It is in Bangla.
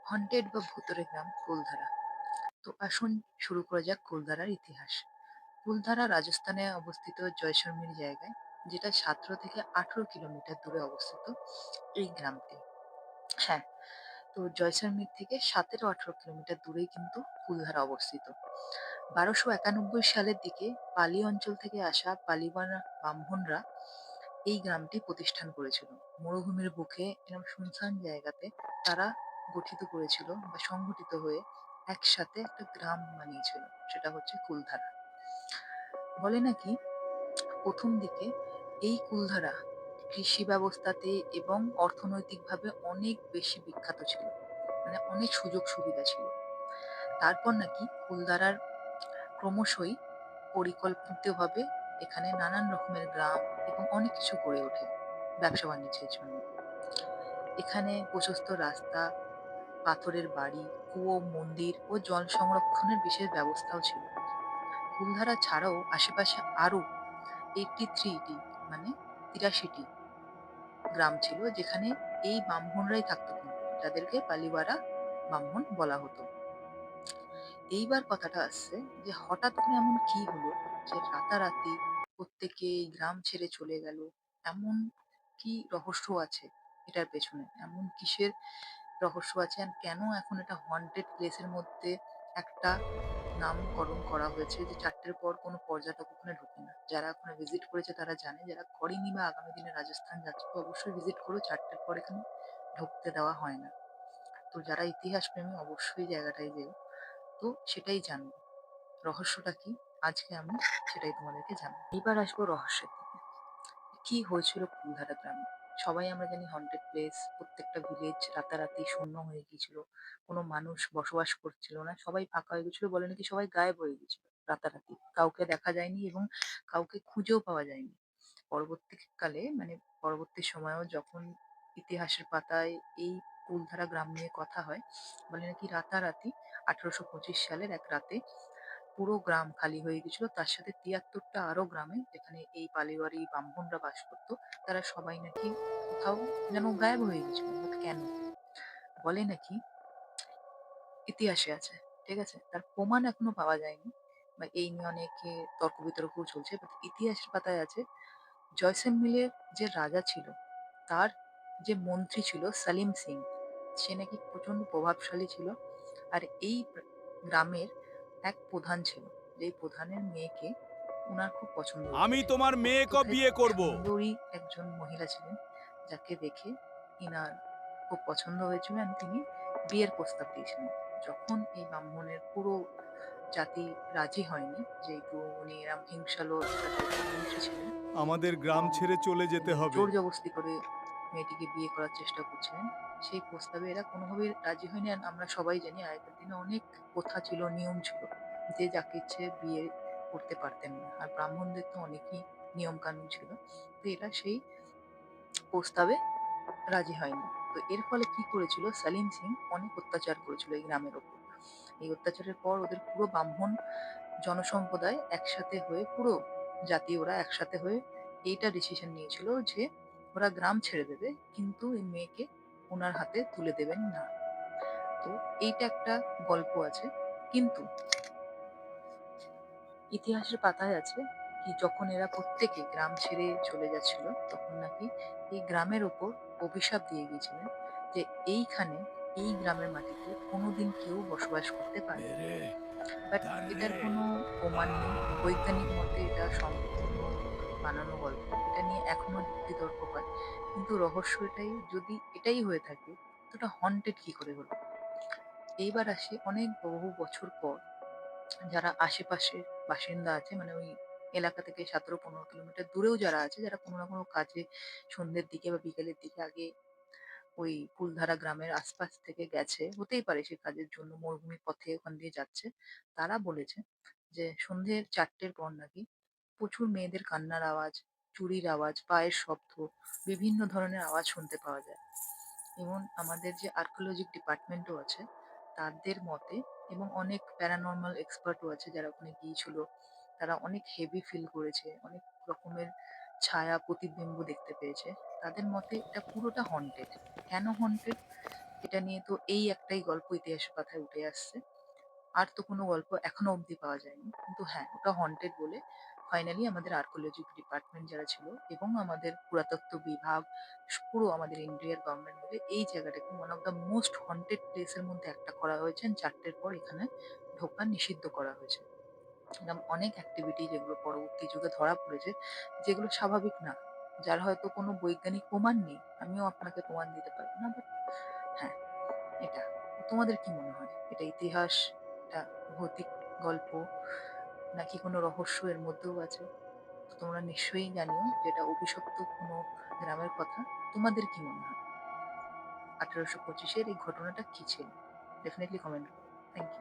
হন্টেড বা ভূতুড়ে গ্রাম কুলধারা। তো আসুন শুরু করা যাক কুলধারার ইতিহাস। কুলধারা রাজস্থানে অবস্থিত জয়সলমীর জায়গায়, যেটা 17 থেকে 18 কিলোমিটার দূরে অবস্থিত এই গ্রামটি। হ্যাঁ, তো জয়সলমীর থেকে 17-18 কিলোমিটার দূরেই কিন্তু কুলধারা অবস্থিত। 1291 সালের দিকে পালি অঞ্চল থেকে আসা পালিবানা ব্রাহ্মণরা এই গ্রামটি প্রতিষ্ঠান করেছিল। মরুভূমির বুকে এরকম শুনশান জায়গাতে তারা গঠিত করেছিল বা সংগঠিত হয়ে একসাথে একটা গ্রাম বানিয়েছিল, সেটা হচ্ছে কুলধারা। বলে নাকি প্রথম দিকে এই কুলধারা কৃষি ব্যবস্থাতে এবং অর্থনৈতিকভাবে অনেক বেশি বিখ্যাত ছিল, মানে অনেক সুযোগ সুবিধা ছিল। তারপর নাকি কুলধারার ক্রমশই পরিকল্পিতভাবে এখানে নানান রকমের গ্রাম এবং অনেক কিছু গড়ে ওঠে ব্যবসা বাণিজ্যের জন্য। এখানে প্রশস্ত রাস্তা, পাথরের বাড়ি, কুয়ো, মন্দির ও জল সংরক্ষণের বিশেষ ব্যবস্থাও ছিল। কুলধারা ছাড়াও আশেপাশে আরো 83টি, মানে 83টি গ্রাম ছিল, যেখানে এই ব্রাহ্মণরাই থাকতো কিন্তু, যাদেরকে পালিবারা ব্রাহ্মণ বলা হতো। এইবার কথাটা আসছে যে হঠাৎ করে এমন কি হলো যে রাতারাতি প্রত্যেকে এই গ্রাম ছেড়ে চলে গেল। এমন কি রহস্য আছে এটার পেছনে? এমন কিসের রহস্য আছে? আর কেন এখন এটা হন্টেড প্লেসের মধ্যে একটা নামকরণ করা হয়েছে যে 4টের পর কোনো পর্যটক ওখানে ঢোকে না? যারা ওখানে ভিজিট করেছে তারা জানে, যারা করেনি বা আগামী দিনে রাজস্থান যাচ্ছে তো অবশ্যই ভিজিট করো, 4টের পর এখানে ঢুকতে দেওয়া হয় না। তো যারা ইতিহাস প্রেমী অবশ্যই জায়গাটায় যেও। তো সেটাই জানবো রহস্যটা কি, আজকে আমি সেটাই তোমাদেরকে জানাবো। এবার আসবো রহস্যের দিকে। কি হয়েছিল কুলধারা গ্রামে? সবাই আমরা জানি হন্টেড প্লেস, প্রত্যেকটা ভিলেজ রাতারাতি শূন্য হয়ে গিয়েছিল, কোনো মানুষ বসবাস করছিল না, সবাই ফাঁকা হয়ে গেছিল। বলে নাকি সবাই গায়েব হয়ে গেছিল রাতারাতি, কাউকে দেখা যায়নি এবং কাউকে খুঁজেও পাওয়া যায়নি। পরবর্তীকালে, মানে পরবর্তী সময়েও যখন ইতিহাসের পাতায় এই কুলধারা গ্রাম নিয়ে কথা হয়, বলে নাকি রাতারাতি 1825 সালের এক রাতে পুরো গ্রাম খালি হয়ে গেছিল। তার সাথে 73টা আরো গ্রামে, যেখানে এই পালিবাড়ি ব্রাহ্মণরা বাস করতো, তারা সবাই নাকি কোথাও যেন গায়েব হয়ে গেছিল। বাট কেন? বলে নাকি ইতিহাসে আছে, ঠিক আছে, তার প্রমাণ এখনো পাওয়া যায়নি, বা এই নিয়ে অনেকে তর্ক বিতর্কও চলছে। বাট ইতিহাসের পাতায় আছে জয়সলমীরের যে রাজা ছিল, তার যে মন্ত্রী ছিল সালিম সিং, সে নাকি প্রচন্ড প্রভাবশালী ছিল। আর এই গ্রামের এক প্রধান ছিল, যেই প্রধানের মেয়েকে উনার খুব পছন্দ আমি হয়েছে। তোমার মেয়েকে প্রত্যেকে বিয়ে করব। সুন্দরী একজন মহিলা ছিলেন, যাকে দেখে ইনার খুব পছন্দ হয়েছিল and তিনি বিয়ের প্রস্তাব দিয়েছিলেন। যখন এই ব্রাহ্মণের পুরো জাতি রাজি হয়নি, যেহেতু উনি এরম হিংসালো একটা টাইপের মন্ত্রী ছিলেন, আমাদের গ্রাম ছেড়ে চলে যেতে তিনি হবে। জোর জবরদস্তি করে মেয়েটিকে বিয়ে করার চেষ্টা করছিলেন। সেই প্রস্তাবে এরা কোনোভাবেই রাজি হয়নি। আর আমরা সবাই জানি আগেকার দিনে অনেক প্রথা ছিল, নিয়ম ছিল, যে যাকে ইচ্ছে বিয়ে করতে পারতেন না। আর ব্রাহ্মণদের তো অনেকই নিয়ম কানুন ছিল। তো এরা সেই প্রস্তাবে রাজি হয়নি। তো এর ফলে কি করেছিল, সালিম সিং অনেক অত্যাচার করেছিল এই গ্রামের ওপর। এই অত্যাচারের পর ওদের পুরো ব্রাহ্মণ জনসম্প্রদায় একসাথে হয়ে, পুরো জাতি ওরা একসাথে হয়ে এইটা ডিসিশন নিয়েছিল যে ওরা গ্রাম ছেড়ে দেবে, কিন্তু এই মেয়েকে ওনার হাতে তুলে দেবেন না। তো এইটা একটা গল্প আছে। কিন্তু ইতিহাসের পাতায় আছে কি যখন এরা প্রত্যেকে গ্রাম ছেড়ে চলে যাচ্ছিল, তখন নাকি এই গ্রামের ওপর অভিশাপ দিয়ে গিয়েছিলেন যে এইখানে, এই গ্রামের মাটিতে কোনোদিন কেউ বসবাস করতে পারবে না। বাট এটার কোনো প্রমাণ নেই। বৈজ্ঞানিক মতে এটা সম্পূর্ণ বানানো গল্প। এটা নিয়ে এখনো যুক্তিতর্ক হয়। কিন্তু রহস্য এটাই, যদি এটাই হয়ে থাকে তো এটা হন্টেড কি করে হলো? এইবার আসি অনেক বহু বছর পর, যারা আশেপাশের বাসিন্দা আছে, মানে ওই এলাকা থেকে 17-15 কিলোমিটার দূরেও যারা আছে, যারা কোনো না কোনো কাজে সন্ধ্যের দিকে বা বিকেলের দিকে আগে ওই কুলধারা গ্রামের আশপাশ থেকে গেছে, হতেই পারে সে কাজের জন্য মরুভূমির পথে ওখান দিয়ে যাচ্ছে, তারা বলেছে যে সন্ধ্যে 4টের পর নাকি প্রচুর মেয়েদের কান্নার আওয়াজ, চুরির আওয়াজ, পায়ের শব্দ, বিভিন্ন ধরনের আওয়াজ শুনতে পাওয়া যায়। এবং আমাদের যে আর্কিওলজিক ডিপার্টমেন্টও আছে, তাদের মতে, এবং অনেক প্যারানর্মাল এক্সপার্টও আছে যারা ওখানে গিয়েছিল, তারা অনেক হেভি ফিল করেছে, অনেক রকমের ছায়া প্রতিবিম্ব দেখতে পেয়েছে। তাদের মতে এটা পুরোটা হন্টেড। কেন হন্টেড? এটা নিয়ে তো এই একটাই গল্প ইতিহাসের পাতায় উঠে আসছে। আর তো কোনো গল্প এখনো অবধি পাওয়া যায়নি। কিন্তু হ্যাঁ, ওটা হন্টেড বলে ফাইনালি আমাদের আর্কোলজি ডিপার্টমেন্ট যারা ছিল এবং আমাদের পুরাতত্ত্ব বিভাগ, পুরো আমাদের ইন্ডিয়ার গভর্নমেন্ট মিলে এই জায়গাটাকে one of the most haunted place এর মধ্যে একটা করা হয়েছে। ৪ টের পর এখানে ঢোকা নিষিদ্ধ করা হয়েছে। এরকম অনেক অ্যাক্টিভিটি যেগুলো পরবর্তী যুগে ধরা পড়েছে, যেগুলো স্বাভাবিক না। যার হয়তো কোনো বৈজ্ঞানিক প্রমাণ নেই। আমিও আপনাকে প্রমাণ দিতে পারব না। বাট হ্যাঁ, এটা। তোমাদের কি মনে হয়? এটা ইতিহাস, এটা ভৌতিক গল্প, নাকি কোনো রহস্য এর মধ্যেও আছে? তো তোমরা নিশ্চয়ই জানিও যে এটা অভিশপ্ত কোনো গ্রামের কথা। তোমাদের কি মনে হয়? ১৮২৫ এর এই ঘটনাটা কি ছিল? ডেফিনিটলি কমেন্ট করো। Thank you.